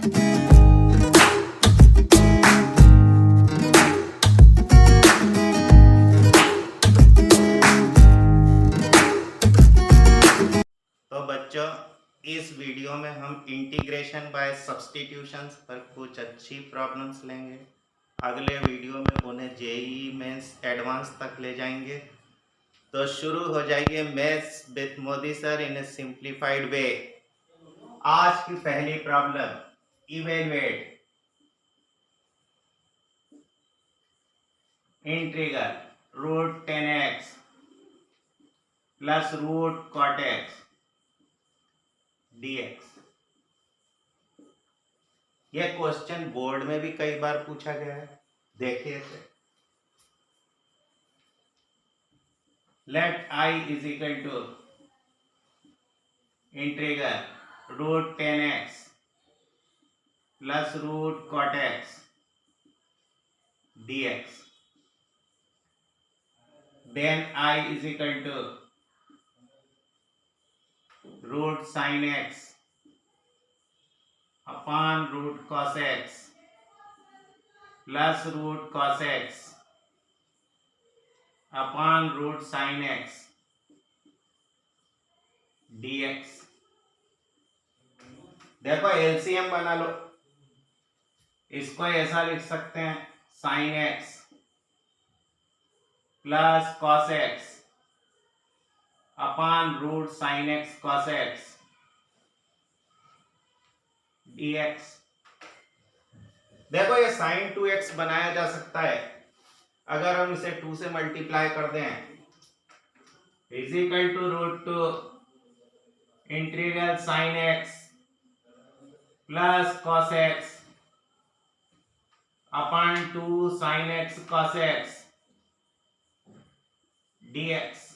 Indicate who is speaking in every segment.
Speaker 1: तो बच्चों, इस वीडियो में हम इंटीग्रेशन बाय सब्स्टिट्यूशंस पर कुछ अच्छी प्रॉब्लम्स लेंगे। अगले वीडियो में उन्हें जेईई मेंस एडवांस तक ले जाएंगे। तो शुरू हो जाइए maths with Modi sir in a simplified way. आज की पहली problem, evaluate integral root 10x plus root cot x dx। यह क्वेश्चन बोर्ड में भी कई बार पूछा गया है, देखिए इसे। Let I is equal to integral root 10x plus root cot x dx। Then I is equal to root sin x upon root cos x plus root cos x upon root sin x dx। देखो LCM बना लो, इसको ऐसा लिख सकते हैं sin x plus cos x upon root sin x cos x dx। देखो ये sin 2x बनाया जा सकता है अगर हम इसे 2 से मल्टीप्लाई कर दें, is equal to root 2 integral sin x plus cos x upon 2 sin x cos x dx।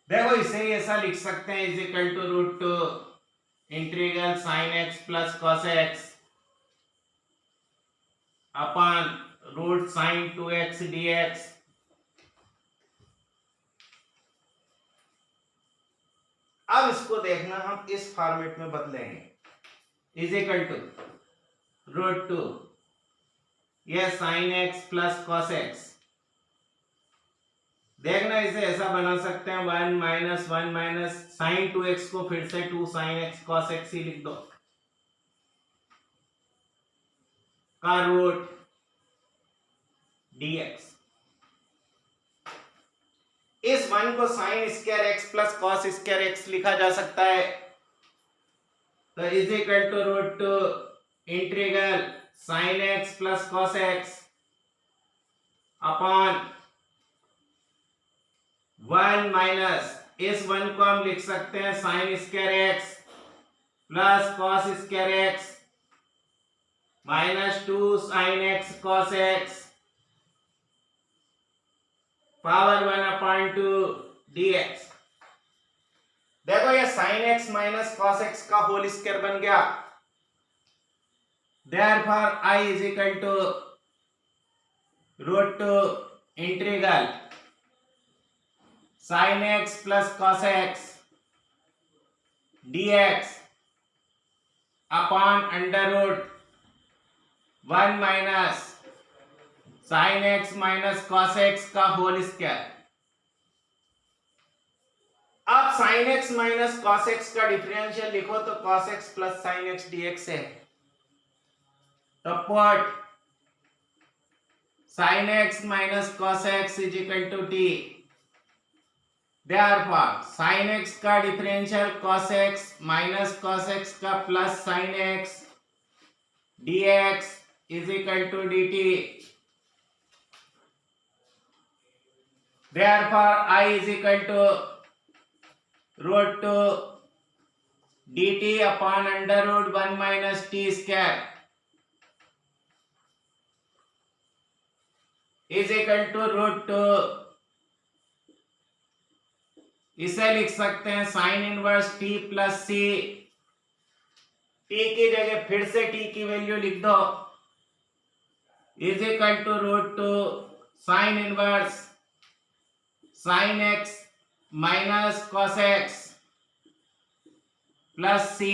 Speaker 1: देखो इसे ऐसा लिख सकते हैं is equal to root 2 integral sin x plus cos x upon root sin 2x dx। अब इसको देखना हम इस फॉर्मेट में बदलेंगे, इज इक्वल टू रूट 2 यह sin x plus cos x। देखना इसे ऐसा बना सकते हैं 1 माइनस sin 2x को फिर से 2 sin x cos x ही लिख दो का रूट dx। इस 1 को sin square x plus cos square x लिखा जा सकता है। तो is equal to root 2 integral sin x plus cos x upon 1 minus इस 1 को हम लिख सकते हैं sin square x plus cos square x minus 2 sin x cos x power 1/2 dx। देखो ये sin x minus cos x का whole square बन गया। Therefore I is equal to root 2 integral sin x plus cos x dx upon under root 1 minus sin x minus cos x का whole square. अब sin x minus cos x का differential लिखो तो cos x plus sin x dx है। तो put sin x minus cos x is equal to t। Therefore sin x का differential cos x minus cos x का plus sin x dx is equal to dt। Therefore I is equal to root 2 dt upon under root 1 minus t square is equal to root 2। इसे लिख सकते हैं sine inverse t plus c। t की जगह फिर से t की value लिख दो, is equal to root 2 sine inverse sine x minus cos x plus C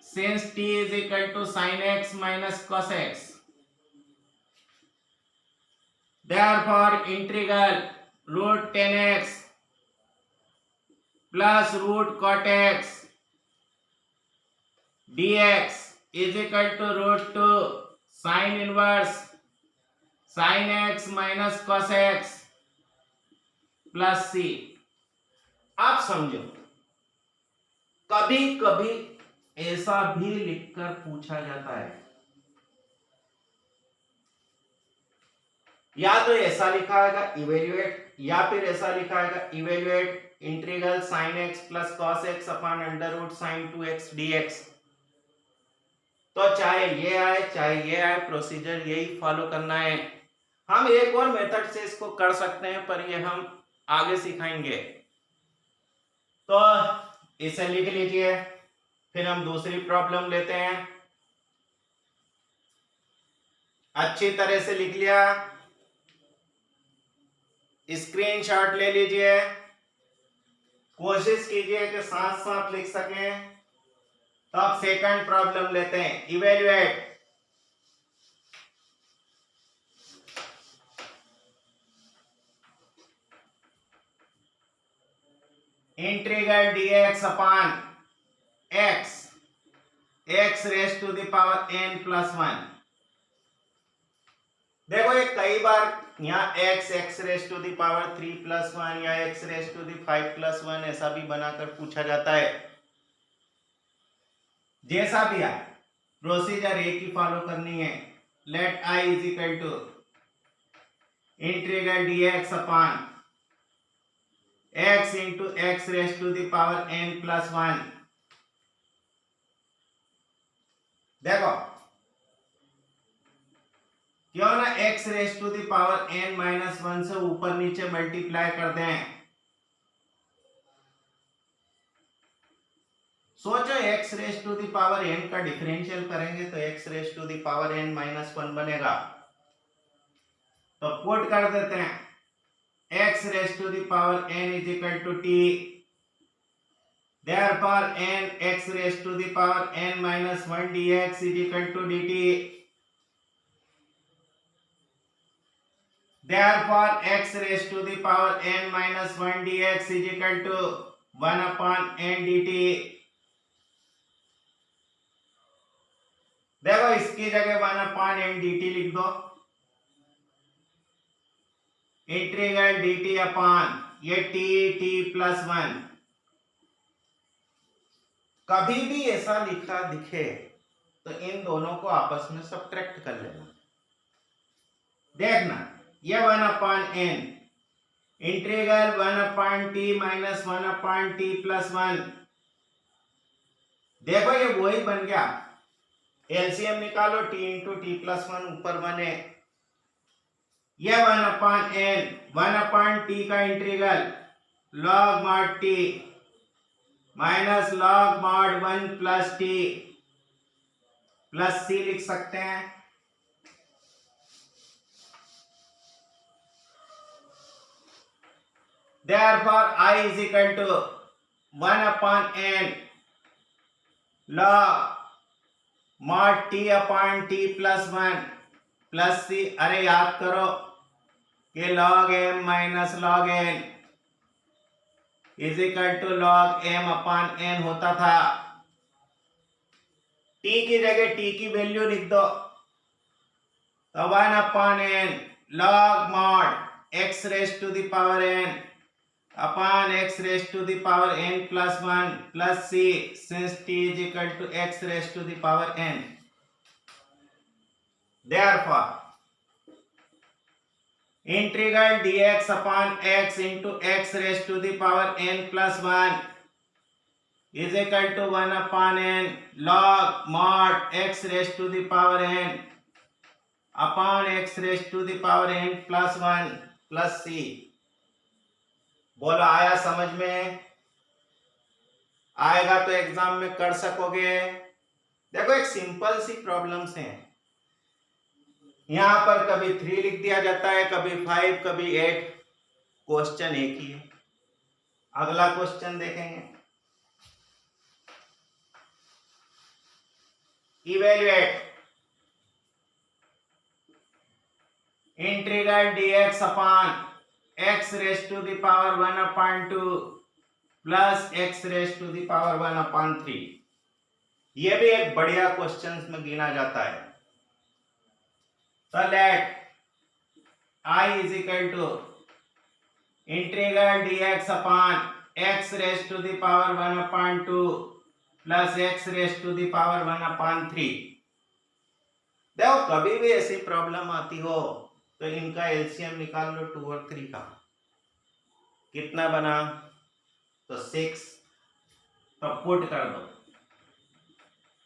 Speaker 1: since t is equal to sin x minus cos x, therefore integral root 10x plus root cot x dx is equal to root 2 sin inverse sin x minus cos x plus C. आप समझो, कभी कभी ऐसा भी लिखकर पूछा जाता है, या तो ऐसा लिखा आएगा इवेल्युएट, या फिर ऐसा लिखा आएगा evaluate integral sine x plus cos x upon under root sine 2x dx। तो चाहे ये आए चाहे ये आए, प्रोसीजर यही फॉलो करना है। हम एक और मेथड से इसको कर सकते हैं, पर ये हम आगे सिखाएंगे। तो इसे लिख लीजिए, फिर हम दूसरी प्रॉब्लम लेते हैं। अच्छी तरह से लिख लिया, स्क्रीनशॉट ले लीजिए, कोशिश कीजिए कि साथ साथ लिख सकें। तो अब सेकंड प्रॉब्लम लेते हैं, evaluate integral dx upon x x raise to the power n plus 1। देखो ये कई बार यहाँ x raise to the power 3 plus 1 या x raise to the 5 plus 1 ऐसा भी बनाकर पूछा जाता है। जैसा भी है प्रोसीजर एक ही फॉलो करनी है। Let i is equal to integral dx upon x into x raise to the power n plus 1। देखो क्यों ना x raise to the power n minus 1 से ऊपर नीचे मल्टीप्लाई कर दें। सोचो x raise to the power n का डिफरेंशियल करेंगे तो x raise to the power n minus 1 बनेगा। तो पुट कर देते हैं, x raised to the power n is equal to t, therefore n x raised to the power n minus 1 dx is equal to dt, therefore x raised to the power n minus 1 dx is equal to 1 upon n dt। देखो इसकी जगह 1 upon n dt लिख दो, integral dt upon ये t plus 1। कभी भी ऐसा लिखा दिखे तो इन दोनों को आपस में सब्ट्रैक्ट कर लेना। देखना ये 1 upon n integral 1 upon t minus 1 upon t plus 1। देखो ये वही बन गया, एलसीएम निकालो, t इंटू टी प्लस 1 ऊपर बने, ये 1 अपॉन n 1 अपॉन t का integral log mod t minus log mod 1 plus t plus c लिख सकते हैं। Therefore I is equal to 1 upon n log mod t upon t plus 1 plus c। अरे याद करो कि log m minus log n is equal to log m upon n होता था। t की जगह t की वैल्यू लिख दो, तो 1 upon n log mod x raise to the power n upon x raise to the power n plus 1 plus c since t is equal to x raise to the power n। Therefore integral dx upon x into x raise to the power n plus 1 is equal to 1 upon n log mod x raise to the power n upon x raise to the power n plus 1 plus c। बोलो आया समझ में? आएगा तो exam में कर सकोगे। देखो एक सिंपल सी प्रॉब्लम्स हैं, यहां पर कभी 3 लिख दिया जाता है, कभी 5, कभी 8, क्वेश्चन एक ही है। अगला क्वेश्चन देखेंगे। Evaluate integral dx upon x raise to the power 1 upon 2 plus x raise to the power 1 upon 3। ये भी एक बढ़िया क्वेश्चन में गिना जाता है। तो let I is equal to integral dx upon x raise to the power 1 upon 2 plus x raise to the power 1 upon 3। देखो कभी भी ऐसी प्रॉब्लम आती हो तो इनका एलसीएम निकाल लो 2 और 3 का। कितना बना? तो 6। तो पुट कर दो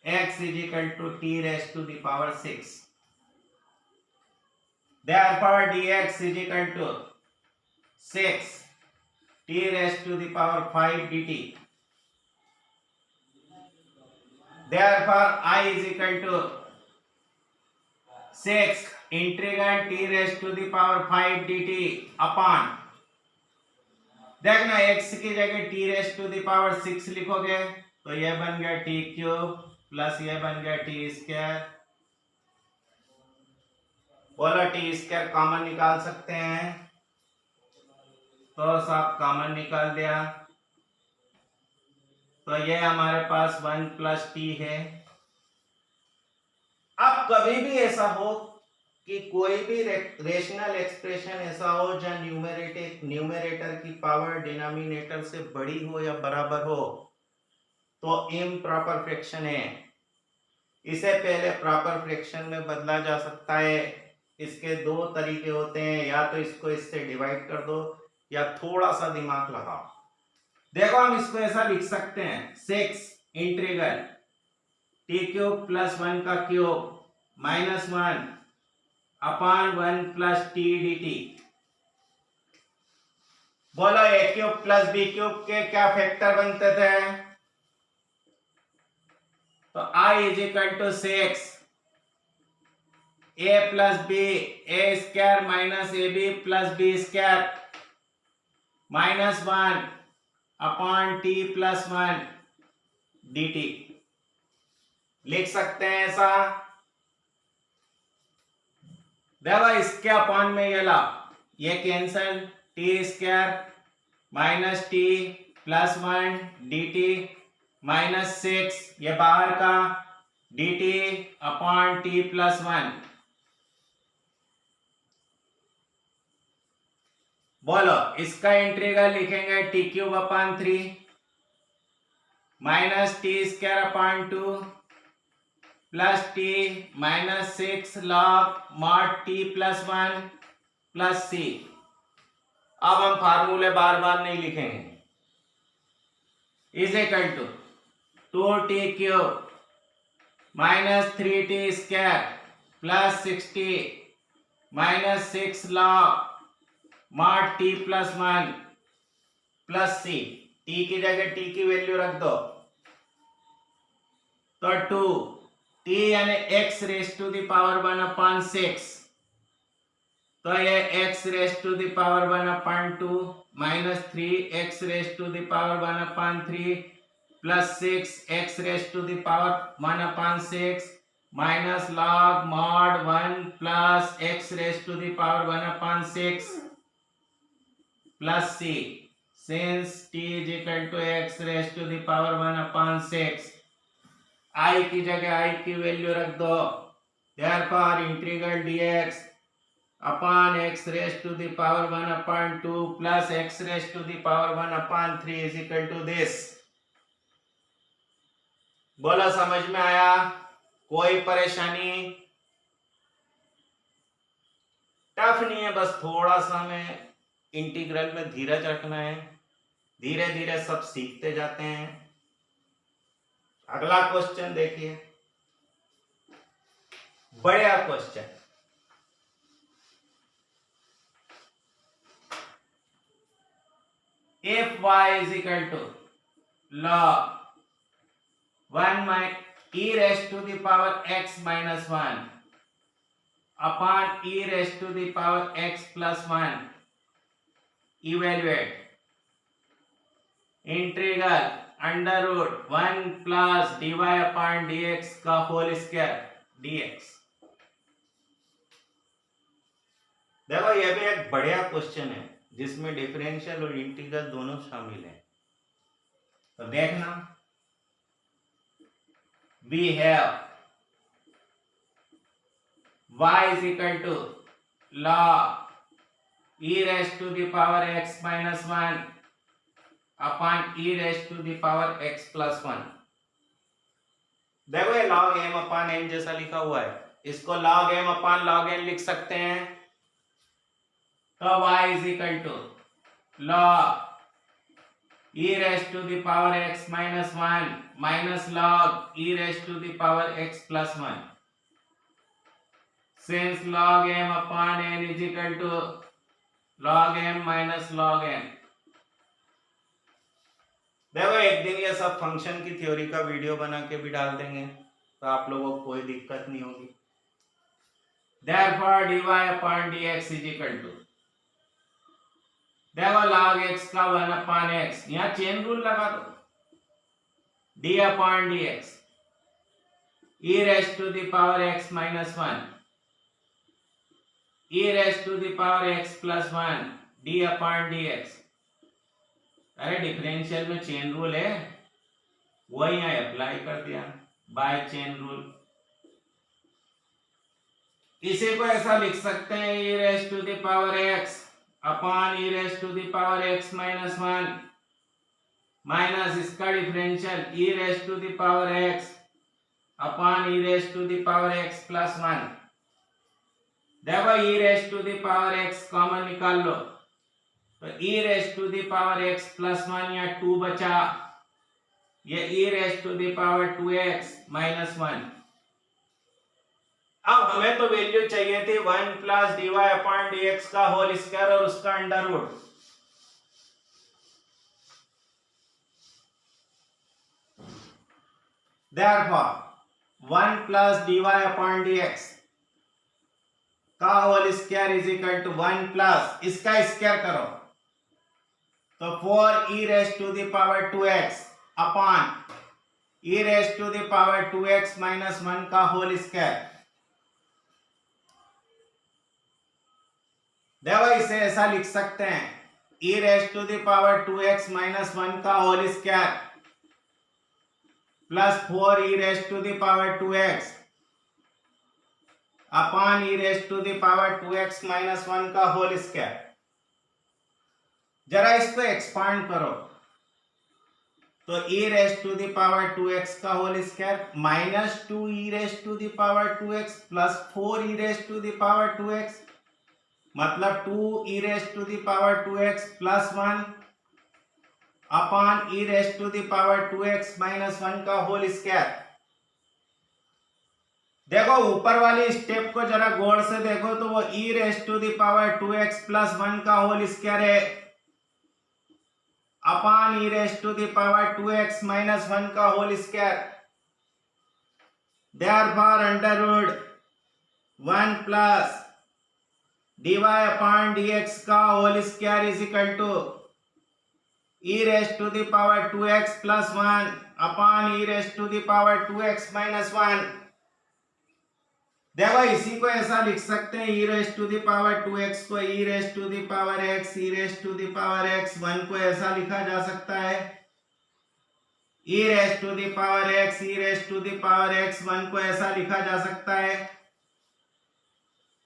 Speaker 1: x is equal to t raise to the power 6। therefore dx is equal to 6 t raised to the power 5 dt। therefore I is equal to 6 integral t raised to the power 5 dt upon, देखना x की जगह t raised to the power 6 लिखोगे तो यह बन गया t cube plus यह बन गया t स्क्वायर। बोलो टी स्क्वायर कॉमन निकाल सकते हैं तो सब कॉमन निकाल दिया तो ये हमारे पास 1 प्लस टी है। अब कभी भी ऐसा हो कि कोई भी रेशनल एक्सप्रेशन ऐसा हो जहां न्यूमरेटर की पावर डिनोमिनेटर से बड़ी हो या बराबर हो तो इम्प्रॉपर फ्रैक्शन है। इसे पहले प्रॉपर फ्रैक्शन में बदला जा सकता है। इसके दो तरीके होते हैं, या तो इसको इससे डिवाइड कर दो या थोड़ा सा दिमाग लगाओ। देखो हम इसको ऐसा लिख सकते हैं 6 इंटीग्रल टी क्यूब प्लस 1 का cube minus 1 upon 1 plus T D T. बोलो A cube plus B cube के क्या फैक्टर बनते थे? तो I is equal to 6 A plus B A square minus A B plus B square minus 1 upon T plus 1 D T. लिख सकते हैं ऐसा। देखो इसके अपॉन में ये ला, ये cancel, T square minus T plus 1 D T minus 6 ये बाहर का D T upon T plus 1। बोलो इसका इंटीग्रल लिखेंगे T cube upon 3 minus T square upon 2 plus T minus 6 log mod T plus 1 plus C. अब हम फार्मूले बार बार नहीं लिखेंगे। Is equal to 2t cube minus 3t square plus 60 minus 6 log mod T plus 1 plus C. T की जगह T की वैल्यू रख दो तो 2 टी यानी x raise to the power 1 upon 6 तो ये x raise to the power 1 upon 2 minus 3 x raise to the power 1 upon 3 plus 6 x raise to the power 1 upon 6 minus log mod 1 plus x raise to the power 1 upon 6 plus c since t is equal to x raised to the power 1 upon 6 i की जगह i की value रख दो। therefore integral dx upon x raised to the power 1 upon 2 plus x raised to the power 1 upon 3 is equal to this। बोला समझ में आया? कोई परेशानी? टफ नहीं है, बस थोड़ा सा हमें इंटीग्रल में धीरज रखना है। धीरे धीरे सब सीखते जाते हैं। अगला क्वेश्चन देखिए, बढ़िया question. if y is equal to log 1 e raised to the power x minus 1 upon e raised to the power x plus 1, evaluate integral under root 1 plus dy upon dx का whole square dx। देखो ये भी एक बढ़िया question है जिसमें differential और integral दोनों शामिल है। तो देखना, we have y is equal to log e raised to the power x minus 1 upon e raised to the power x plus 1। देखो ये log m अपॉन n जैसा लिखा हुआ है, इसको log m upon log n लिख सकते हैं। तो y is equal to log e raised to the power x minus 1 minus log e raised to the power x plus 1। Since log m upon n is equal to log m minus log n। देखो एक दिन ये सब function की theory का video बना के भी डाल देंगे तो आप लोगों को कोई दिक्कत नहीं होगी। Therefore dy upon dx is equal to, देखो log x का 1 अपॉन x, यहाँ चेन रूल लगा दो, d upon dx e raised to the power x minus 1 e raised to the power x plus 1 d upon dx। अरे differential में chain rule है, वो यहाँ अप्लाई कर दिया बाय चेन रूल। इसी को ऐसा लिख सकते हैं e raised to the power x upon e raised to the power x minus 1 minus इसका differential e raised to the power x upon e raised to the power x plus 1। देखो e raised to the power x common निकाल लो तो e raised to the power x plus 1 या 2 बचा, ये e raised to the power 2x minus 1। अब हमें तो value चाहिए थी 1 प्लस dy अपॉन dx का होल स्क्वायर और उसका under root. Therefore 1 plus dy upon dx का whole square is equal to 1 plus इसका स्क्वायर करो तो 4 e raised to the power 2x upon e raised to the power 2x minus 1 का whole square. देखो इसे ऐसा लिख सकते हैं e raised to the power 2x minus 1 का whole square plus 4 e raised to the power 2x upon e raised to the power 2x minus 1 का whole square. जरा इसको एक्सपांड करो तो e raised to the power 2x का whole square minus 2 e raised to the power 2x plus 4 e raised to the power 2x मतलब 2 e raised to the power 2x plus 1 upon e raised to the power 2x minus 1 का whole square. देखो ऊपर वाली step को जरा गौर से देखो तो वो e raised to the power 2x plus 1 का होल स्क्वायर है upon e raised to the power 2x minus 1 का whole square. Therefore under root 1 plus dy upon dx का whole square is equal to e raised to the power 2x plus 1 upon e raised to the power 2x minus 1। देखो इसी को ऐसा लिख सकते हैं e raised to the power 2x को e raised to the power x e raised to the power x 1 को ऐसा लिखा जा सकता है e raised to the power x e raised to the power x 1 को ऐसा लिखा जा सकता है।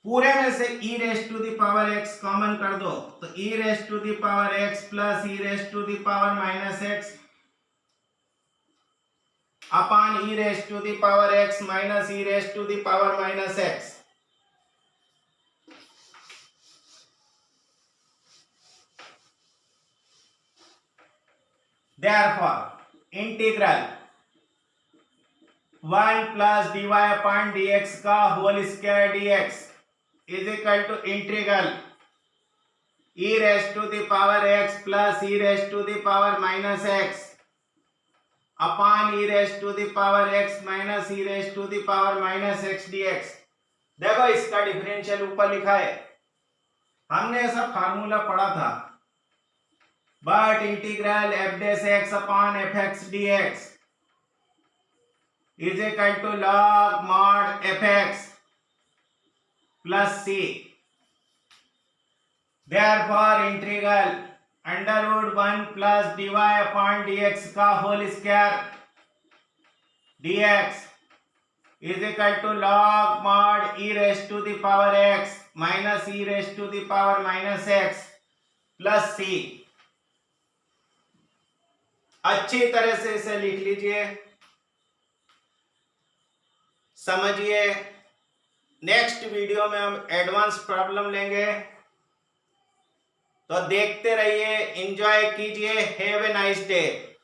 Speaker 1: पूरे में से e raised to the power x common कर दो तो e raised to the power x plus e raised to the power minus x upon e raised to the power x minus e raised to the power minus x। Therefore integral 1 plus dy upon dx का whole square dx is equal to integral e raised to the power x plus e raised to the power minus x upon e raised to the power x minus e raised to the power minus x dx। देखो इसका differential ऊपर लिखा है, हमने ऐसा formula पढ़ा था but integral f dash x upon fx dx is equal to log mod fx plus c. Therefore integral under root 1 plus dy upon dx का whole square dx is equal to log mod e raised to the power x minus e raised to the power minus x plus c. अच्छी तरह से इसे लिख लीजिए, समझिए। Next video में हम एडवांस प्रॉब्लम लेंगे, तो देखते रहिए, एंजॉय कीजिए। Have a nice day.